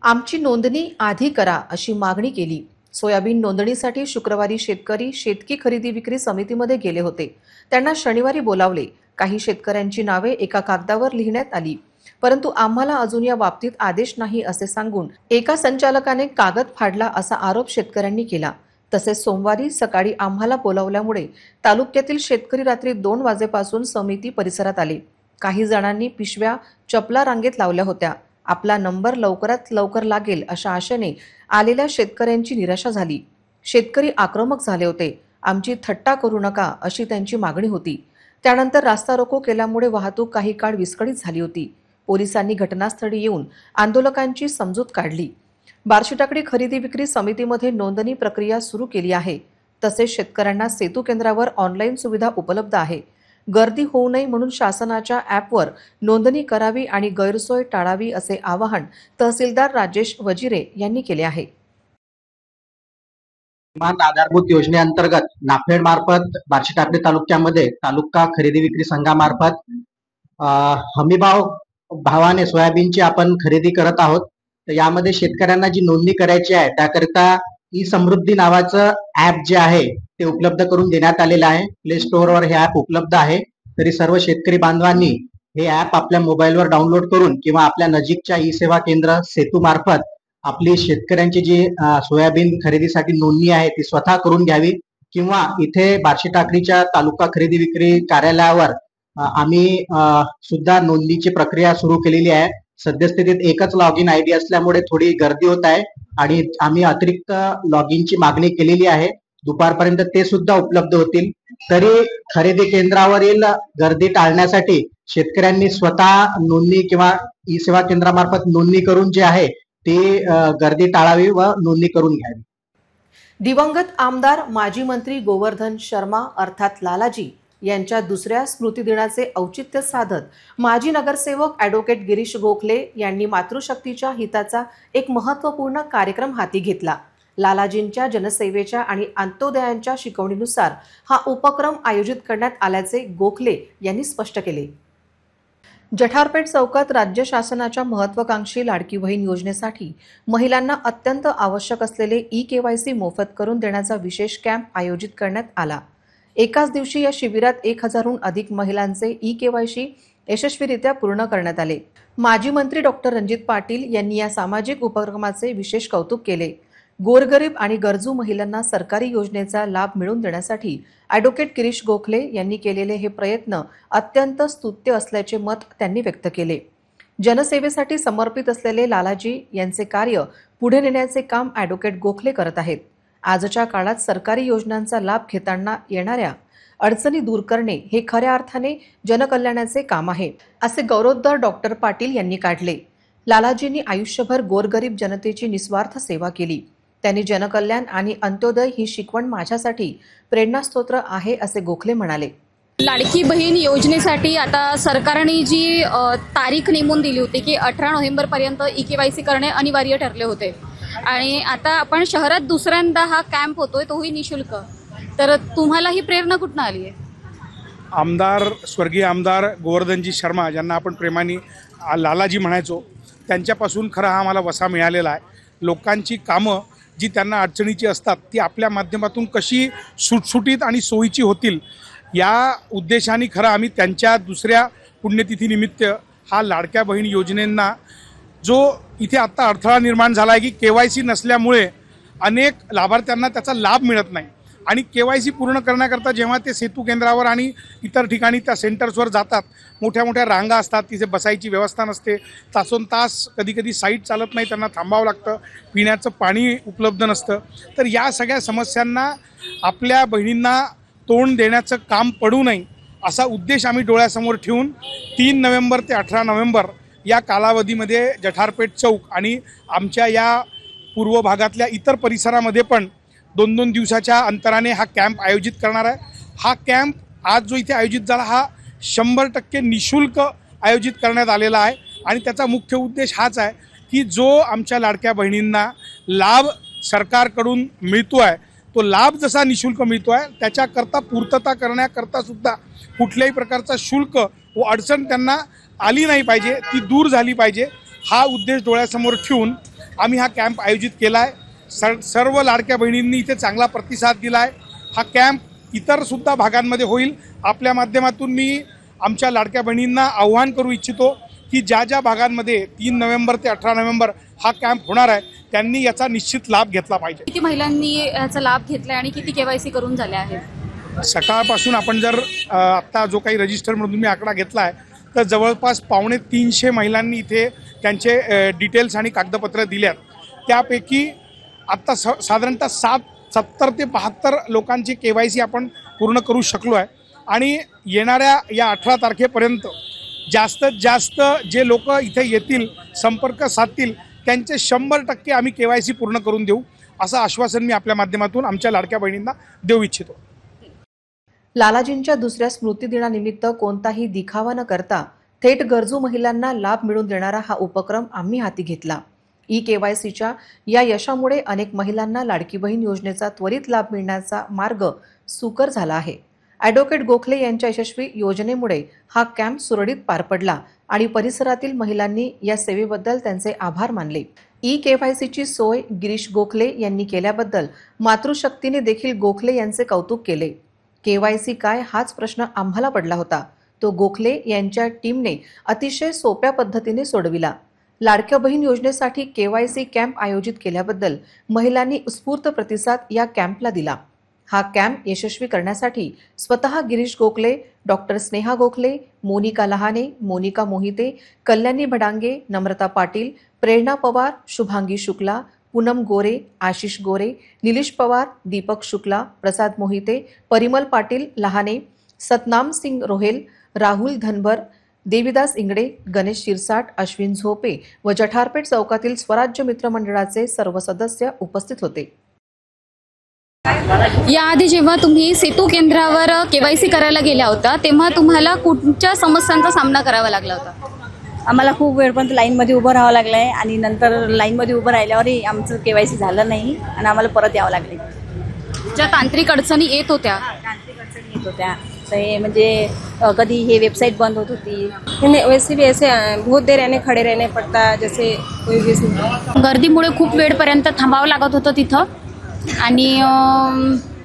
आमची नोंदणी आधी करा अशी मागणी केली. सोयाबीन नोंदणीसाठी शुक्रवारी शेतकरी शेतकी खरेदी विक्री समितीमध्ये गेले होते. त्यांना शनिवारी बोलावले. काही शेतकऱ्यांची नावे एका कागदावर लिहिण्यात आली, परंतु आम्हाला अजून या बाबतीत आदेश नाही असे सांगून एका संचालकाने कागद फाडला असा आरोप शेतकऱ्यांनी केला. तसेच सोमवारी सकाळी आम्हाला बोलावल्यामुळे तालुक्यातील शेतकरी रात्री 2 वाजेपासून समिती परिसरात आले. काही जणांनी पिशव्या चपला रांगेत लावल्या होत्या. आपला नंबर लवकरात लवकर लागेल अशा आशेने आलेल्या शेतकऱ्यांची निराशा झाली. शेतकरी आक्रमक झाले होते. आमची थट्टा करू नका अशी त्यांची मागणी होती. त्यानंतर रास्ता रोको केल्यामुळे वाहतूक काही काळ विस्कळीत झाली होती. पोलिसांनी घटनास्थळी येऊन आंदोलकांची समजूत काढली. बार्शीटाकळी खरेदी विक्री समितीमध्ये नोंदणी प्रक्रिया सुरू केली आहे. तसेच शेतकऱ्यांना सेतू केंद्रावर ऑनलाईन सुविधा उपलब्ध आहे. गर्दी होऊ नये म्हणून शासनाच्या ॲपवर नोंदणी करावी आणि गैरसोय टाळावी असे आवाहन तहसीलदार राजेश वजिरे यांनी केले आहे. किमान आधारभूत योजनेअंतर्गत नाफेड मार्फत बार्शी टाकळी तालुक्यामध्ये तालुका खरेदी विक्री संघामार्फत हमीभाव भावाने सोयाबीनची आपण खरेदी करत आहोत. तर यामध्ये शेतकऱ्यांना जी नोंदणी करायची आहे त्याकरिता ई समृद्धी नावाचं ऍप जे आहे ते उपलब्ध करून देण्यात आलेलं आहे. प्ले स्टोअरवर हे ऍप उपलब्ध आहे. तरी सर्व शेतकरी बांधवांनी हे ऍप आपल्या मोबाईलवर डाउनलोड करून किंवा आपल्या नजीकच्या ई सेवा केंद्र सेतू मार्फत आपली शेतकऱ्यांची जी सोयाबीन खरेदीसाठी नोंदणी आहे ती स्वतः करून घ्यावी किंवा इथे बार्शी टाकळीच्या तालुका खरेदी विक्री कार्यालयावर आम्ही सुद्धा नोंदणीची प्रक्रिया सुरू केलेली आहे. सद्यस्थितीत एकच लॉग इन आयडी असल्यामुळे थोडी गर्दी होत आहे आणि आम्ही अतिरिक्त लॉग इनची मागणी केलेली आहे. दुपारपर्यंत ते सुद्धा उपलब्ध होतील. तरी खरेदी केंद्रावरील गर्दी टाळण्यासाठी शेतकऱ्यांनी स्वतः नोंदणी किंवा ई सेवा केंद्रामार्फत नोंदणी करून जे आहे ती गर्दी टाळावी व नोंदणी करून घ्यावी. दिवंगत आमदार माजी मंत्री गोवर्धन शर्मा अर्थात लालाजी यांच्या दुसऱ्या स्मृतिदिनाचे औचित्य साधत माजी नगरसेवक ॲडव्होकेट गिरीश गोखले यांनी मातृशक्तीच्या हिताचा एक महत्त्वपूर्ण कार्यक्रम हाती घेतला. लालाजींच्या जनसेवेच्या आणि अंत्योदयांच्या शिकवणीनुसार हा उपक्रम आयोजित करण्यात आल्याचे गोखले यांनी स्पष्ट केले. जठारपेठ चौकात राज्य शासनाच्या महत्त्वाकांक्षी लाडकी बहीण योजनेसाठी महिलांना अत्यंत आवश्यक असलेले ई-KYC मोफत करून देण्याचा विशेष कॅम्प आयोजित करण्यात आला. एकाच दिवशी या शिबिरात 1000हून अधिक महिलांचे ई-KYC यशस्वीरित्या पूर्ण करण्यात आले. माजी मंत्री डॉक्टर रणजित पाटील यांनी या सामाजिक उपक्रमाचे विशेष कौतुक केले. गोरगरीब आणि गरजू महिलांना सरकारी योजनेचा लाभ मिळवून देण्यासाठी ॲडव्होकेट गिरीश गोखले यांनी केलेले हे प्रयत्न अत्यंत स्तुत्य असल्याचे मत त्यांनी व्यक्त केले. जनसेवेसाठी समर्पित असलेले लालाजी यांचे कार्य पुढे नेण्याचे काम ॲडव्होकेट गोखले करत आहेत. आजच्या काळात सरकारी योजनांचा लाभ घेताना येणाऱ्या अडचणी दूर करणे हे खऱ्या अर्थाने जनकल्याणाचे काम आहे, असे गौरवोद्गार डॉक्टर पाटील यांनी काढले. लालाजींनी आयुष्यभर गोरगरीब जनतेची निस्वार्थ सेवा केली. त्यांनी जनकल्याण आणि अंत्योदय ही शिकवण माझ्यासाठी प्रेरणास्त्रोत आहे, असे गोखले म्हणाले. लाडकी बहीण योजनेसाठी आता सरकारने जी तारीख नेमून दिली होती की 18 नोव्हेंबरपर्यंत ई-KYC करणे अनिवार्य ठरले होते आणि आता आपण शहरात दुसऱ्यांदा हा कॅम्प होतोय, तोही निशुल्क. तर तुम्हाला ही प्रेरणा कुठून आली आहे? स्वर्गीय आमदार गोवर्धनजी शर्मा ज्यांना आपण प्रेमाने लालाजी म्हणायचो, त्यांच्यापासून खरा हा मला वसा मिळालेला आहे. लोकांची कामं जी त्यांना अडचणीची असतात ती आपल्या माध्यमातून कशी सुटसुटीत आणि सोयीची होतील या उद्देशाने खरं आम्ही त्यांच्या दुसऱ्या पुण्यतिथीनिमित्त हा लाडक्या बहीण योजनेंना जो इथे आत्ता अडथळा निर्माण झाला आहे की KYC नसल्यामुळे अनेक लाभार्थ्यांना त्याचा लाभ मिळत नाही आणि KYC पूर्ण करण्याकरता जेव्हा ते सेतू केंद्रावर आणि इतर ठिकाणी त्या सेंटर्सवर जातात, मोठ्या मोठ्या रांगा असतात, तिथे बसायची व्यवस्था नसते, तासोनतास कधी चालत नाही, त्यांना थांबावं लागतं, पिण्याचं पाणी उपलब्ध नसतं. तर या सगळ्या समस्यांना आपल्या बहिणींना तोंड देण्याचं काम पडू नये असा उद्देश आम्ही डोळ्यासमोर ठेवून 3 नोव्हेंबर ते 18 नोव्हेंबर या कालावधीमध्ये जठारपेठ चौक आणि आमच्या या पूर्व भागातल्या इतर परिसरामध्ये पण 2-2 दिवसाच्या अंतराने हा कॅम्प आयोजित करणार आहे. हा कॅम्प आज जो इथे आयोजित झाला हा 100% निशुल्क आयोजित करण्यात आलेला आहे आणि त्याचा मुख्य उद्देश हाच आहे की जो आमच्या लाडक्या बहिणींना लाभ सरकारकडून मिळतो आहे तो लाभ जसा निशुल्क मिळतो आहे त्याच्याकरता पूर्तता करण्याकरता सुद्धा कुठल्याही प्रकारचा शुल्क व अडचण त्यांना आली नाही पाहिजे, ती दूर झाली पाहिजे, हा उद्देश डोळ्यासमोर ठेवून आम्ही हा कॅम्प आयोजित केला आहे. सर्व लाडक्या बहिणींनी इथे चांगला प्रतिसाद दिला आहे. हा कॅम्प इतरसुद्धा भागांमध्ये होईल. आपल्या माध्यमातून मी आमच्या लाडक्या बहिणींना आव्हान करू इच्छितो की ज्या ज्या भागांमध्ये 3 नोव्हेंबर ते 18 नोव्हेंबर हा कॅम्प होणार आहे त्यांनी याचा निश्चित लाभ घेतला पाहिजे. किती महिलांनी याचा लाभ घेतला आणि किती KYC करून झाले आहेत? सकाळपासून आपण जर आत्ता जो काही रजिस्टरमधून मी आकडा घेतला आहे तर जवळपास 250 महिलांनी इथे त्यांचे डिटेल्स आणि कागदपत्र दिल्यात. त्यापैकी आत्ता साधारणतः 70 ते 72 लोकांची KYC आपण पूर्ण करू शकलो आहे आणि येणाऱ्या या 18 तारखेपर्यंत जास्तीत जास्त जे लोक इथे येतील, संपर्क साधतील, त्यांचे 100% आम्ही KYC पूर्ण करून देऊ असं आश्वासन मी आपल्या माध्यमातून आमच्या लाडक्या बहिणींना देऊ इच्छितो. लालाजींच्या दुसऱ्या स्मृतिदिनानिमित्त कोणताही दिखावा न करता थेट गरजू महिलांना लाभ मिळवून देणारा हा उपक्रम आम्ही हाती घेतला. ई-केवायसीच्या या यशामुळे अनेक महिलांना लाडकी बहीण योजनेचा त्वरित लाभ मिळण्याचा मार्ग सुकर झाला आहे. ॲडव्होकेट गोखले यांच्या यशस्वी योजनेमुळे हा कॅम्प सुरळीत पार पडला आणि परिसरातील महिलांनी या सेवेबद्दल त्यांचे आभार मानले. ई-केवायसीची सोय गिरीश गोखले यांनी केल्याबद्दल मातृशक्तीने देखील गोखले यांचे कौतुक केले. केवायसी काय हाच प्रश्न आम्हाला पडला होता, तो गोखले यांच्या टीमने अतिशय सोप्या पद्धतीने सोडविला. लाडक्या बहीण योजनेसाठी केवायसी कॅम्प आयोजित केल्याबद्दल महिलांनी उत्स्फूर्त प्रतिसाद या कॅम्पला दिला. हा कॅम्प यशस्वी करण्यासाठी स्वतः गिरीश गोखले, डॉक्टर स्नेहा गोखले, मोनिका लहाने, मोनिका मोहिते, कल्याणी भडांगे, नम्रता पाटील, प्रेरणा पवार, शुभांगी शुक्ला, पूनम गोरे, आशिष गोरे, निलेश पवार, दीपक शुक्ला, प्रसाद मोहिते, परिमल पाटील लहाने, सतनाम सिंग रोहेल, राहुल धनबर, देविदास इंगडे, गणेश शिरसाट, अश्विन झोपे व जठारपेठ चौकातील स्वराज्य मित्र मंडळाचे सर्व सदस्य उपस्थित होते. याआधी जेव्हा तुम्ही सेतू केंद्रावर केवायसी करायला गेल्या होता तेव्हा तुम्हाला कुठच्या समस्यांचा सामना करावा लागला होता? आम्हाला खूप वेळपर्यंत लाईनमध्ये उभं राहावं लागलं आहे आणि नंतर लाईनमध्ये उभं राहिल्यावरही आमचं केवायसी झालं नाही आणि आम्हाला परत यावं लागले. ज्या तांत्रिक अडचणी येत होत्या येत होत्या ते म्हणजे कधी हे वेबसाईट बंद होत होती. वैसे भी ऐसे बहुत देर रहने खड़े रहने पड़ता, जैसे कोई भी गर्दीमुळे खूप वेळपर्यंत थांबावं लागत होतं तिथं आणि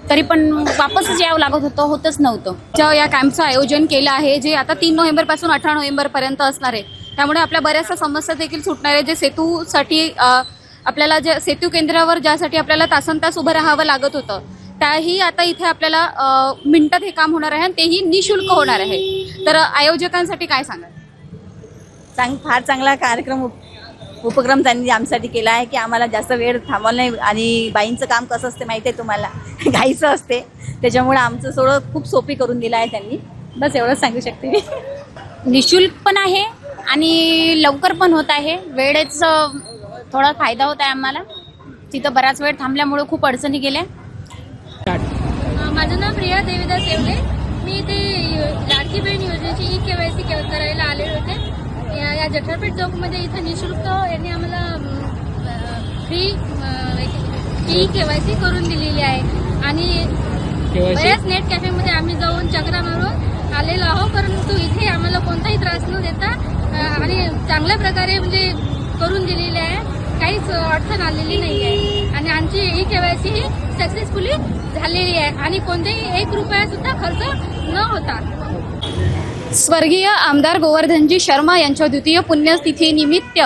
तरी पण वापसच यावं लागत होतं, होतच नव्हतं. या कॅम्पचं आयोजन केलं आहे जे आता 3 नोव्हेंबरपासून 18 नोव्हेंबरपर्यंत असणार आहे. त्यामुळे आपल्या बऱ्याचशा समस्या देखील सुटणार आहे. जे सेतूसाठी आपल्याला जे सेतू केंद्रावर ज्यासाठी आपल्याला तासनतास उभं राहावं लागत होतं त्याही आता इथे आपल्याला मिनिटात हे काम होणार आहे आणि तेही निशुल्क होणार आहे. तर आयोजकांसाठी काय सांगाल? फार चांगला उपक्रम त्यांनी आमच्यासाठी केला आहे की आम्हाला जास्त वेळ थांबवलं नाही आणि बाईंचं काम कसं असते माहिती आहे तुम्हाला, घाईचं असते, त्याच्यामुळे आमचं सगळं खूप सोपी करून दिलं आहे त्यांनी. बस एवढंच सांगू शकते मी. निशुल्क पण आहे आणि लवकर पण होत आहे. वेळेचा थोडा फायदा होत आहे आम्हाला. तिथं बराच वेळ थांबल्यामुळे खूप अडचणी गेल्या. माझं नाव प्रिया देविदास येवले. मी इथे लाडकी बहीण योजनेची ई-केवायसी करायला आले होते. या जठारपेठ चौकमध्ये इथं निशुल्क यांनी आम्हाला फ्री ई-केवायसी करून दिलेली आहे आणि बऱ्याच नेट कॅफेमध्ये आम्ही जाऊन चक्रा मारून आलेलो आहोत, परंतु इथे आम्हाला कोणताही त्रास न देता आणि चांगल्या प्रकारे म्हणजे करून दिलेले आहे. काहीच अडचण आलेली नाही आहे आणि आमची ई-केवायसी ही सक्सेसफुली झालेली आहे आणि कोणतेही 1 रुपया सुद्धा खर्च न होता. स्वर्गीय आमदार गोवर्धनजी शर्मा यांच्या द्वितीय पुण्यतिथी निमित्त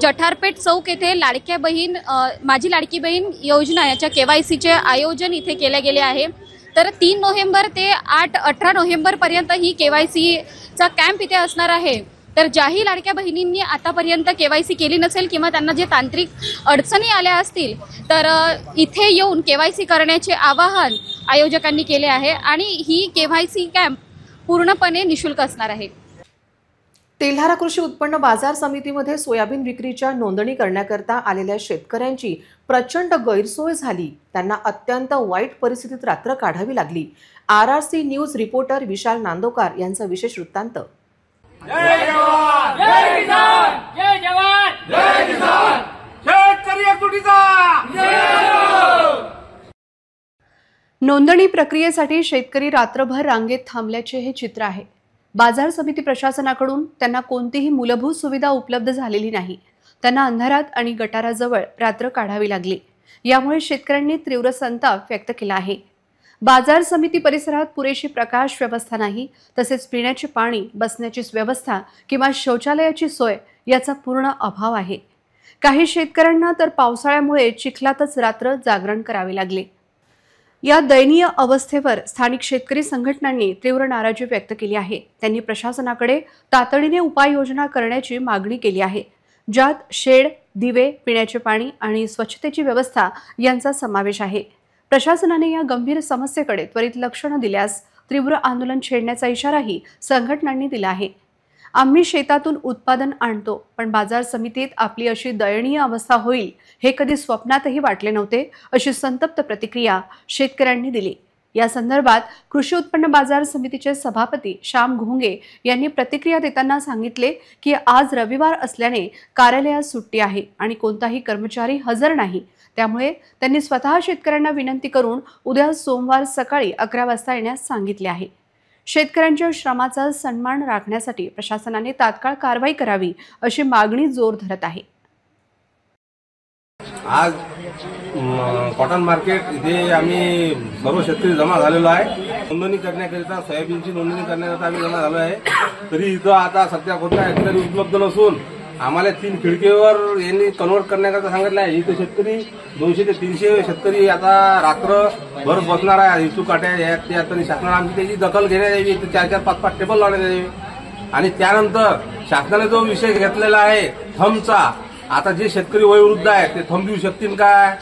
जठारपेठ चौक येथे लाडक्या बहीण माझी लाडकी बहीण योजना याच्या केवायसीचे आयोजन इथे केले गेले आहे. तर 3 नोव्हेंबर ते 18 नोव्हेंबरपर्यंत ही केवायसीचा कॅम्प इथे असणार आहे. तर ज्याही लाडक्या बहिणींनी आतापर्यंत केवायसी केली नसेल किंवा त्यांना जे तांत्रिक अडचणी आल्या असतील तर इथे येऊन केवायसी करण्याचे आवाहन आयोजकांनी केले आहे आणि ही केवायसी कॅम्प पूर्णपणे निशुल्क असणार आहे. तेल्हारा कृषी उत्पन्न बाजार समितीमध्ये सोयाबीन विक्रीच्या नोंदणी करण्याकरता आलेल्या शेतकऱ्यांची प्रचंड गैरसोय झाली. त्यांना अत्यंत वाईट परिस्थितीत रात्र काढावी लागली. RRC न्यूज रिपोर्टर विशाल नांदोकार यांचा विशेष वृत्तांत. जय जवान जय किसान, जय जवान जय किसान, शेतकरी एकजुटीचा जय. नोंदणी प्रक्रियेसाठी शेतकरी रात्रभर रांगेत थांबल्याचे हे चित्र आहे. बाजार समिती प्रशासनाकडून त्यांना कोणतीही मूलभूत सुविधा उपलब्ध झालेली नाही. त्यांना अंधारात आणि गटाराजवळ रात्र काढावी लागली. यामुळे शेतकऱ्यांनी तीव्र संताप व्यक्त केला आहे. बाजार समिती परिसरात पुरेशी प्रकाश व्यवस्था नाही, तसेच पिण्याचे पाणी, बसण्याची व्यवस्था किंवा शौचालयाची सोय याचा पूर्ण अभाव आहे. काही शेतकऱ्यांना तर पावसाळ्यामुळे चिखलातच रात्र जागरण करावे लागले. या दयनीय अवस्थेवर स्थानिक शेतकरी संघटनांनी तीव्र नाराजी व्यक्त केली आहे. त्यांनी प्रशासनाकडे तातडीने उपाययोजना करण्याची मागणी केली आहे, ज्यात शेड, दिवे, पिण्याचे पाणी आणि स्वच्छतेची व्यवस्था यांचा समावेश आहे. प्रशासनाने या गंभीर समस्येकडे त्वरित लक्ष न दिल्यास तीव्र आंदोलन छेडण्याचा इशाराही संघटनांनी दिला आहे. आम्ही शेतातून उत्पादन आणतो, पण बाजार समितीत आपली अशी दयनीय अवस्था होईल हे कधी स्वप्नातही वाटले नव्हते, अशी संतप्त प्रतिक्रिया शेतकऱ्यांनी दिली. या संदर्भात कृषी उत्पन्न बाजार समितीचे सभापती श्याम घोंगे यांनी प्रतिक्रिया देताना सांगितले की आज रविवार असल्याने कार्यालयात सुट्टी आहे आणि कोणताही कर्मचारी हजर नाही, त्यामुळे त्यांनी स्वतः शेतकऱ्यांना विनंती करून उद्या सोमवार सकाळी 11 वाजता येण्यास सांगितले आहे। शेतकऱ्यांच्या श्रमाचा सन्मान राखण्यासाठी प्रशासनाने तात्काळ कारवाई करावी अशी मागणी जोर धरत आहे। आज कॉटन मार्केट इथे आम्ही सर्व शेतकरी जमा झालेलो आहे। नोंदणी करण्याकरिता सोयाबीनची नोंदणी करण्याकरिता आम्ही जमा झालो आहे। तरी इथं आता सध्या कोणता अधिकारी उपलब्ध नसून आम्हाला 3 खिडकीवर यांनी कन्वर्ट करण्याकरिता सांगितलं आहे। इथे शेतकरी 200 ते 300 शेतकरी आता रात्रभर बसणार आहे। इतू काट्या तरी शासनाला आमची त्याची दखल घेण्यात यावी, 4-4, 5-5 टेबल लावण्यात यावे। आणि त्यानंतर शासनाने जो विषय घेतलेला आहे थंबचा, आता जे शेतकरी वयोवृद्ध आहेत ते थंब देऊ शकतील काय,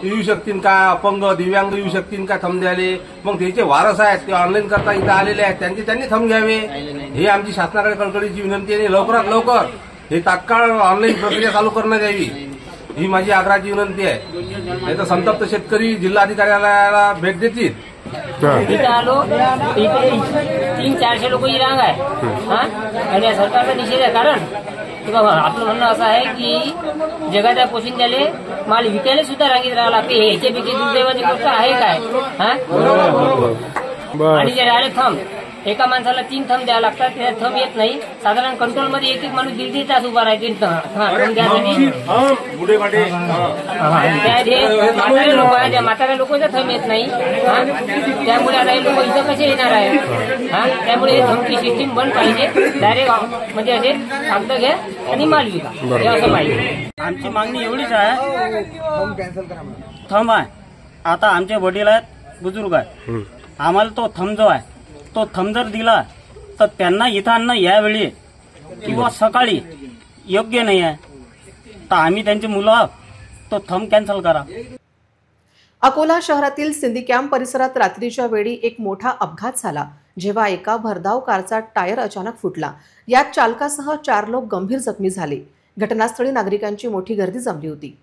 येऊ शकतील का, अपंग दिव्यांग येऊ शकतील का थंब द्यायले, मग त्याचे वारस आहेत ते ऑनलाईन करता इथं आलेले आहेत त्यांनी थंब घ्यावे, हे आमची शासनाकडे कळकळीची विनंती आहे। लवकरात लवकर हे तात्काळ ऑनलाईन प्रक्रिया चालू करण्यात यावी, ही माझी आग्रहाची विनंती आहे। नाही तर संतप्त शेतकरी जिल्हाधिकाऱ्याला भेट देतील। इथं आलो, इथे 300-400 लोक ही रांग आहे आणि सरकारचा निषेध आहे। कारण की बाबा आपलं म्हणणं असं आहे की जगाच्या पोशिंद्याले माल विकायला सुद्धा रांगीत राहावं लागते। ह्याच्यापैकी दुर्दैवाची गोष्ट आहे काय? आणि जे राहिले थंब, एका माणसाला 3 थंब द्यावं लागतात, त्या थंब येत नाही। साधारण कंट्रोलमध्ये एक माणूस 1.5 तास उभा राहते थंब द्यासाठी। म्हाताऱ्या लोकांचा थंब येत नाही, त्यामुळे आता हे लोक इथं कसे येणार आहे? त्यामुळे हे थंबची सिस्टीम बंद पाहिजे। डायरेक्ट म्हणजे असे सांगतं घ्या आणि माल विका, हे असं पाहिजे। आमची मागणी एवढीच आहे, थंब आहे। आता आमचे वडील आहेत, बुजुर्ग आहेत, आम्हाला तो थंब जो आहे तो थंब जर दिला तर त्यांना इथं आणणं यावेळी किंवा सकाळी योग्य नाही आहे, तर आम्ही त्यांचे मुलं आहोत, तो थंब कॅन्सल करा। अकोला शहरातील सिंधी कॅम्प परिसरात रात्रीच्या वेळी एक मोठा अपघात झाला, जेव्हा एका भरधाव कारचा टायर अचानक फुटला। यात चालकासह 4 लोक गंभीर जखमी झाले। घटनास्थळी नागरिकांची मोठी गर्दी जमली होती।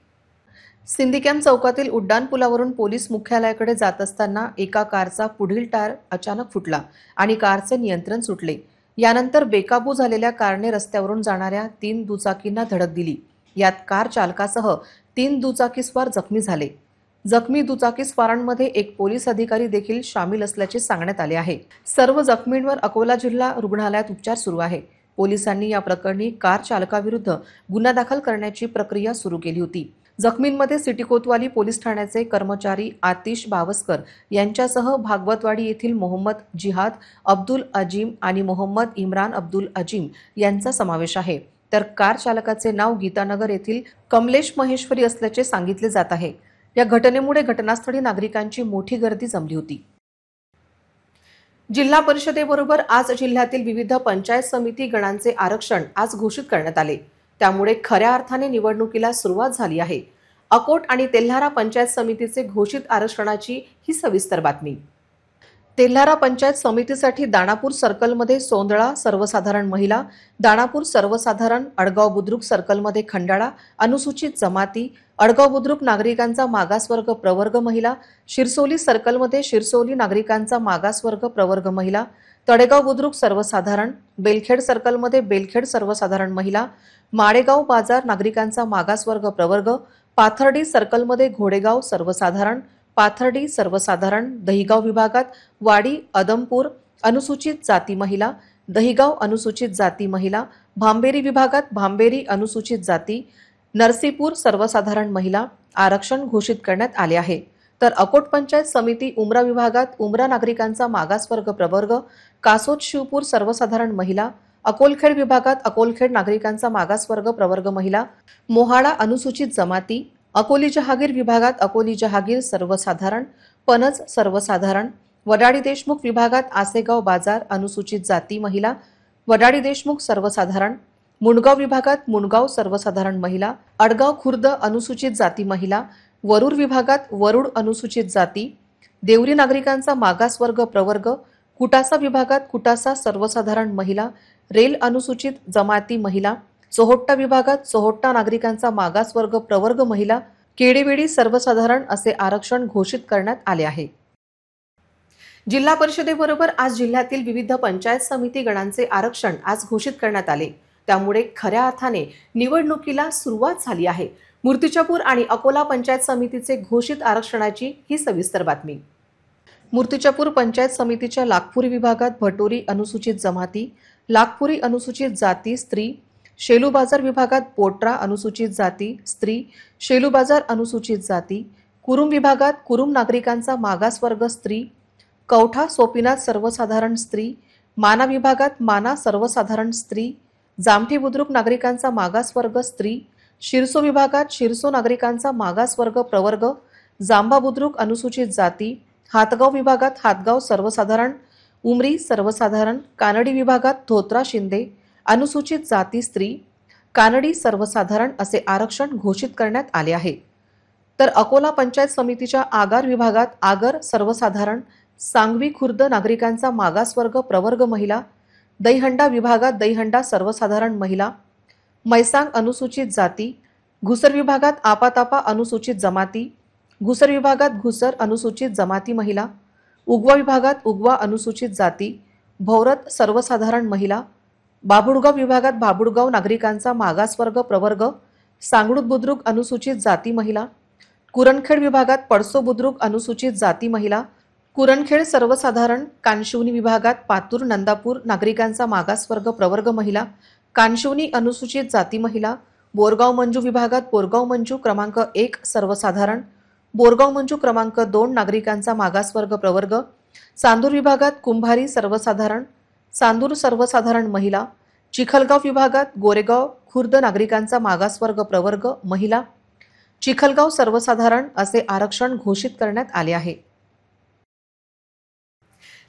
सिंधी कॅम्प चौकातील उड्डाण पुलावरून पोलीस मुख्यालयाकडे जात असताना एका कारचा पुढील टायर अचानक फुटला आणि कारचे नियंत्रण सुटले। यानंतर बेकाबू झालेल्या कारने रस्त्यावरून जाणाऱ्या 3 दुचाकींना धडक दिली। यात कार चालकासह 3 दुचाकीस्वार जखमी झाले। जखमी दुचाकीस्वारांमध्ये एक पोलीस अधिकारी देखील सामील असल्याचे सांगण्यात आले आहे। सर्व जखमींवर अकोला जिल्हा रुग्णालयात उपचार सुरू आहे। पोलिसांनी या प्रकरणी कार चालकाविरुद्ध गुन्हा दाखल करण्याची प्रक्रिया सुरू केली होती। जखमींमध्ये सिटी कोतवाली पोलीस ठाण्याचे कर्मचारी आतिश बावस्कर यांच्यासह भागवतवाडी येथील मोहम्मद जिहाद अब्दुल अजीम आणि मोहम्मद इम्रान अब्दुल अजीम यांचा समावेश आहे। तर कार चालकाचे नाव गीतानगर येथील कमलेश महेश्वरी असल्याचे सांगितले जात आहे। या घटनेमुळे घटनास्थळी नागरिकांची मोठी गर्दी जमली होती। जिल्हा परिषदेबरोबर आज जिल्ह्यातील विविध पंचायत समिती गणांचे आरक्षण आज घोषित करण्यात आले। त्यामुळे खऱ्या अर्थाने निवडणुकीला सुरुवात झाली आहे। अकोट आणि तेल्हारा पंचायत समितीचे घोषित आरक्षणाची ही सविस्तर बातमी। तेल्हारा पंचायत समितीसाठी दानापूर सर्कलमध्ये सोंदळा सर्वसाधारण महिला, दानापूर सर्वसाधारण, अडगाव बुद्रुक सर्कलमध्ये खंडाळा अनुसूचित जमाती, अडगाव बुद्रुक नागरिकांचा मागासवर्ग प्रवर्ग महिला, शिरसोली सर्कलमध्ये शिरसोली नागरिकांचा मागासवर्ग प्रवर्ग महिला, तळेगाव बुद्रुक सर्वसाधारण, बेलखेड सर्कलमध्ये बेलखेड सर्वसाधारण महिला, माळेगाव बाजार नागरिकांचा मागासवर्ग प्रवर्ग, पाथर्डी सर्कलमध्ये घोडेगाव सर्वसाधारण, पाथर्डी सर्वसाधारण, दहिगाव विभागात वाडी अदमपूर अनुसूचित जाती महिला, दहिगाव अनुसूचित जाती महिला, भांबेरी विभागात भांबेरी अनुसूचित जाती, नरसीपूर सर्वसाधारण महिला आरक्षण घोषित करण्यात आले आहे। तर अकोट पंचायत समिती उमरा विभागात उमरा नागरिकांचा मागासवर्ग प्रवर्ग, कासोद शिवपूर सर्वसाधारण महिला, अकोलखेड विभागात अकोलखेड नागरिकांचा मागासवर्ग प्रवर्ग महिला, मोहाडा अनुसूचित जमाती, अकोली जहागीर विभागात अकोली जहागीर सर्वसाधारण, पणज सर्वसाधारण, वडाळी देशमुख विभागात आसेगाव बाजार अनुसूचित जाती महिला, वडाळी देशमुख सर्वसाधारण, मुंडगाव विभागात मुंडगाव सर्वसाधारण महिला, अडगाव खुर्द अनुसूचित जाती महिला, वरूर विभागात वरुड अनुसूचित जाती, देवरी नागरिकांचा मागासवर्ग प्रवर्ग, कुटासा विभागात कुटासा सर्वसाधारण महिला, रेल अनुसूचित जमाती महिला, चोहोट्टा विभागात चोहोट्टा नागरिकांचा मागासवर्ग प्रवर्ग महिला, केडेवेडी सर्वसाधारण असे आरक्षण घोषित करण्यात आले आहे। जिल्हा परिषदेबरोबर आज जिल्ह्यातील विविध पंचायत समिती गणांचे आरक्षण आज घोषित करण्यात आले. त्यामुळे खऱ्या अर्थाने निवडणुकीला सुरुवात झाली आहे. मूर्तिजापूर आणि अकोला पंचायत समितीचे घोषित आरक्षणाची ही सविस्तर बातमी. मूर्तिजापूर पंचायत समितीच्या लागपुरी विभागात भटोरी अनुसूचित जमाती, लागपुरी अनुसूचित जाती स्त्री, शेलू बाजार विभागात पोट्रा अनुसूचित जाती स्त्री, शेलू बाजार अनुसूचित जाती, कुरुम विभागात कुरुम नागरिकांचा मागासवर्ग स्त्री, कवठा सोपीनाथ सर्वसाधारण स्त्री, माना विभागात माना सर्वसाधारण स्त्री, जामठी बुद्रुक नागरिकांचा मागासवर्ग स्त्री, शिरसो विभागात शिरसो नागरिकांचा मागासवर्ग प्रवर्ग, जांबा बुद्रुक अनुसूचित जाती, हातगाव विभागात हातगाव सर्वसाधारण, उमरी सर्वसाधारण, कानडी विभागात धोत्रा शिंदे अनुसूचित जाती स्त्री, कानडी सर्वसाधारण असे आरक्षण घोषित करण्यात आले आहे. तर अकोला पंचायत समितीच्या आगार विभागात आगर सर्वसाधारण, सांगवी खुर्द नागरिकांचा मागासवर्ग प्रवर्ग महिला, दहीहंडा विभागात दहीहंडा सर्वसाधारण महिला, मैसांग अनुसूचित जाती, घुसर विभागात आपातापा अनुसूचित जमाती, घुसर विभागात घुसर अनुसूचित जमाती महिला, उगवा विभागात उगवा अनुसूचित जाती, भौरत सर्वसाधारण महिला, बाबुळगाव विभागात बाबुळगाव नागरिकांचा मागासवर्ग प्रवर्ग, सांगडूत बुद्रुक अनुसूचित जाती महिला, कुरणखेड विभागात पडसो बुद्रुक अनुसूचित जाती महिला, कुरणखेड सर्वसाधारण, कानशिवनी विभागात पातूर नंदापूर नागरिकांचा मागासवर्ग प्रवर्ग महिला, कानशिवनी अनुसूचित जाती महिला, बोरगाव मंजू विभागात बोरगाव मंजू क्रमांक 1 सर्वसाधारण, बोरगाव मंजू क्रमांक 2 नागरिकांचा मागासवर्ग प्रवर्ग, चांदूर विभागात कुंभारी सर्वसाधारण, चांदूर सर्वसाधारण महिला, चिखलगाव विभागात गोरेगाव खुर्द नागरिकांचा मागासवर्ग प्रवर्ग महिला, चिखलगाव सर्वसाधारण असे आरक्षण घोषित करण्यात आले आहे.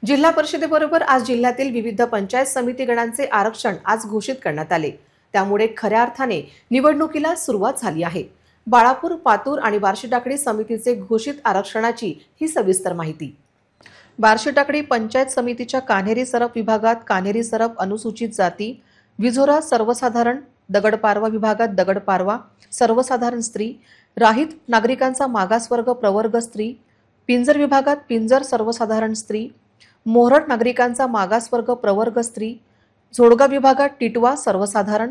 जिल्हा परिषदेबरोबर आज जिल्ह्यातील विविध पंचायत समिती गणांचे आरक्षण आज घोषित करण्यात आले. त्यामुळे खऱ्या अर्थाने निवडणुकीला सुरुवात झाली आहे. बाळापूर, पातूर आणि बार्शीटाकळी समितीचे घोषित आरक्षणाची ही सविस्तर माहिती. बार्शीटाकळी पंचायत समितीच्या कान्हेरी सरप विभागात कान्हेरी सरप अनुसूचित जाती, विझोरा सर्वसाधारण, दगडपारवा विभागात दगडपारवा सर्वसाधारण स्त्री, राहित नागरिकांचा मागासवर्ग प्रवर्ग स्त्री, पिंजर विभागात पिंजर सर्वसाधारण स्त्री, मोहरट नागरिकांचा मागासवर्ग प्रवर्ग स्त्री, झोडगा विभागात टिटवा सर्वसाधारण,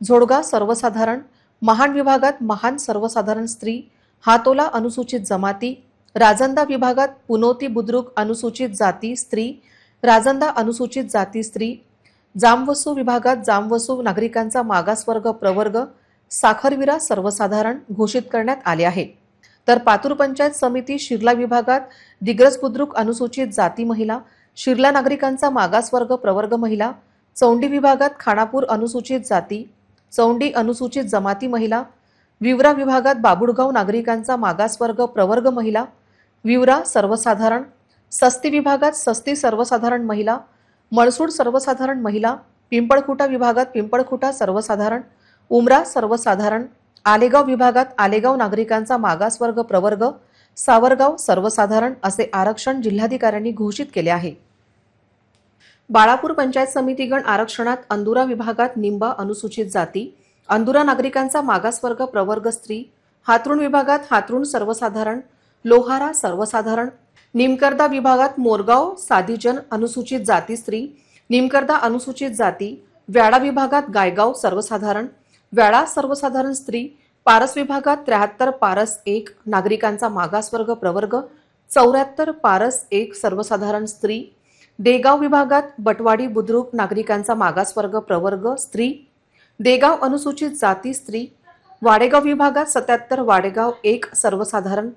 झोडगा सर्वसाधारण, महान विभागात महान सर्वसाधारण स्त्री, हातोला अनुसूचित जमाती, राजंदा विभागात पुनोती बुद्रुक अनुसूचित जाती स्त्री, राजंदा अनुसूचित जाती स्त्री, जामवसू विभागात जामवसू नागरिकांचा मागासवर्ग प्रवर्ग, साखरविरा सर्वसाधारण घोषित करण्यात आले आहे. तर पातूर पंचायत समिती शिर्ला विभागात दिग्रस बुद्रुक अनुसूचित जाती महिला, शिर्ला नागरिकांचा मागासवर्ग प्रवर्ग महिला, चौंडी विभागात खानापूर अनुसूचित जाती, चौंडी अनुसूचित जमाती महिला, विवरा विभागात बाबुळगाव नागरिकांचा मागासवर्ग प्रवर्ग महिला, विवरा सर्वसाधारण, सस्ती विभागात सस्ती सर्वसाधारण महिला, मळसूड सर्वसाधारण महिला, पिंपळखुटा विभागात पिंपळखुटा सर्वसाधारण, उमरा सर्वसाधारण, आलेगाव विभागात आलेगाव नागरिकांचा मागासवर्ग प्रवर्ग, सावरगाव सर्वसाधारण असे आरक्षण जिल्हाधिकाऱ्यांनी घोषित केले आहे. बाळापूर पंचायत समितीगण आरक्षणात अंदुरा विभागात निंबा अनुसूचित जाती, अंदुरा नागरिकांचा मागासवर्ग प्रवर्ग स्त्री, हातरुण विभागात हातरुण सर्वसाधारण, लोहारा सर्वसाधारण, निमकर्दा विभागात मोरगाव साधीजन अनुसूचित जाती स्त्री, निमकर्दा अनुसूचित जाती, व्याडा विभागात गायगाव सर्वसाधारण, व्याडा सर्वसाधारण स्त्री, पारस विभागात 73 पारस 1 नागरिकांचा मागासवर्ग प्रवर्ग, 74 पारस 1 सर्वसाधारण स्त्री, देगाव विभागात बटवाडी बुद्रुक नागरिकांचा मागासवर्ग प्रवर्ग स्त्री, देगाव अनुसूचित जाती स्त्री, वाडेगाव विभागात 77 वाडेगाव 1 सर्वसाधारण,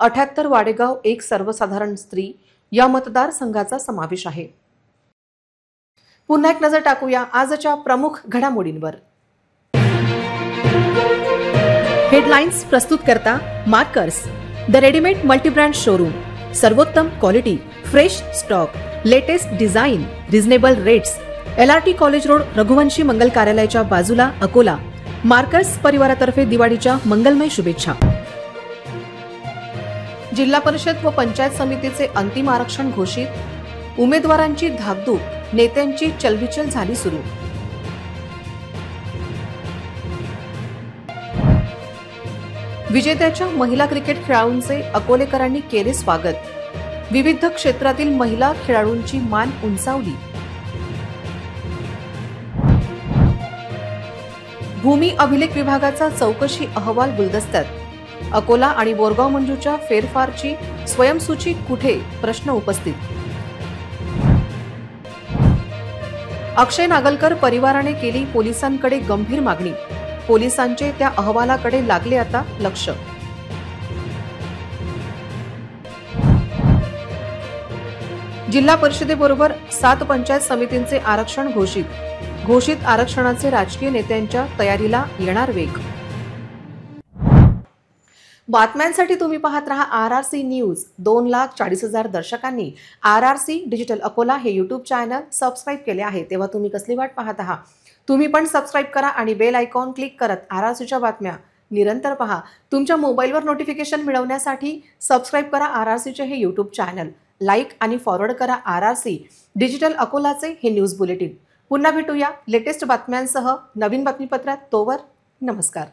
78 वाडेगाव 1 सर्वसाधारण स्त्री या मतदारसंघाचा समावेश आहे. पुन्हा एक नजर टाकूया आजच्या प्रमुख घडामोडींवर. हेडलाइन्स प्रस्तुत करता Markers, the readymade multibrand showroom, सर्वोत्तम quality, fresh stock, latest design, reasonable rates, LRT college road, Raghuvanshi Mangal कार्यालयाच्या बाजूला, अकोला. मार्कर्स परिवारातर्फे दिवाळीच्या मंगलमय शुभेच्छा. जिल्हा परिषद व पंचायत समितीचे अंतिम आरक्षण घोषित, उमेदवारांची धाकधूक, नेत्यांची चलबिचल झाली सुरू. विजेत्याच्या महिला क्रिकेट खेळाडूंचे अकोलेकरांनी केले स्वागत. विविध क्षेत्रातील महिला खेळाडूंची मान उंचावली. भूमी अभिलेख विभागाचा चौकशी अहवाल गुलदस्त्यात. अकोला आणि बोरगाव मंजूच्या फेरफारची स्वयंसूची कुठे? प्रश्न उपस्थित. अक्षय नागलकर परिवाराने केली पोलिसांकडे गंभीर मागणी. पोलिसांचे त्या अहवालाकडे लागले आता लक्ष. जिल्हा परिषदेबरोबर 7 पंचायत समितींचे आरक्षण घोषित आरक्षणाचे राजकीय नेत्यांच्या तयारीला येणार वेग. बातम्यांसाठी तुम्ही पाहत रहा RRC news. 2,40,000 दर्शकांनी RRC digital Akola हे यूट्यूब चॅनल सबस्क्राईब केले आहे. तेव्हा तुम्ही कसली वाट पाहत आहात? तुम्ही पण सबस्क्राईब करा आणि बेल आयकॉन क्लिक करत RRCच्या बातम्या निरंतर पहा. तुमच्या मोबाईलवर नोटिफिकेशन मिळवण्यासाठी सबस्क्राईब करा RRCचे हे यूट्यूब चॅनल. लाईक आणि फॉरवर्ड करा RRC डिजिटल अकोलाचे हे न्यूज बुलेटिन. पुन्हा भेटूया लेटेस्ट बातम्यांसह नवीन बातमीपत्रात. तोवर नमस्कार.